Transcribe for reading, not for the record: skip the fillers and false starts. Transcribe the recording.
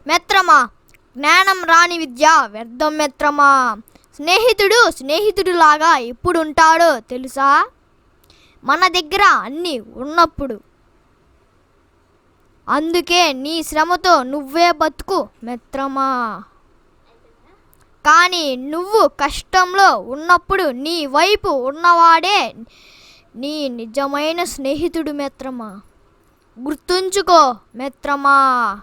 మిత్రమా, జ్ఞానం రాని విద్య వ్యర్థం మిత్రమా. స్నేహితుడు స్నేహితుడిలాగా ఎప్పుడుంటాడో తెలుసా? మన దగ్గర అన్నీ ఉన్నప్పుడు. అందుకే నీ శ్రమతో నువ్వే బతుకు మిత్రమా. కానీ నువ్వు కష్టంలో ఉన్నప్పుడు నీ వైపు ఉన్నవాడే నీ నిజమైన స్నేహితుడు మిత్రమా. గుర్తుంచుకో మిత్రమా.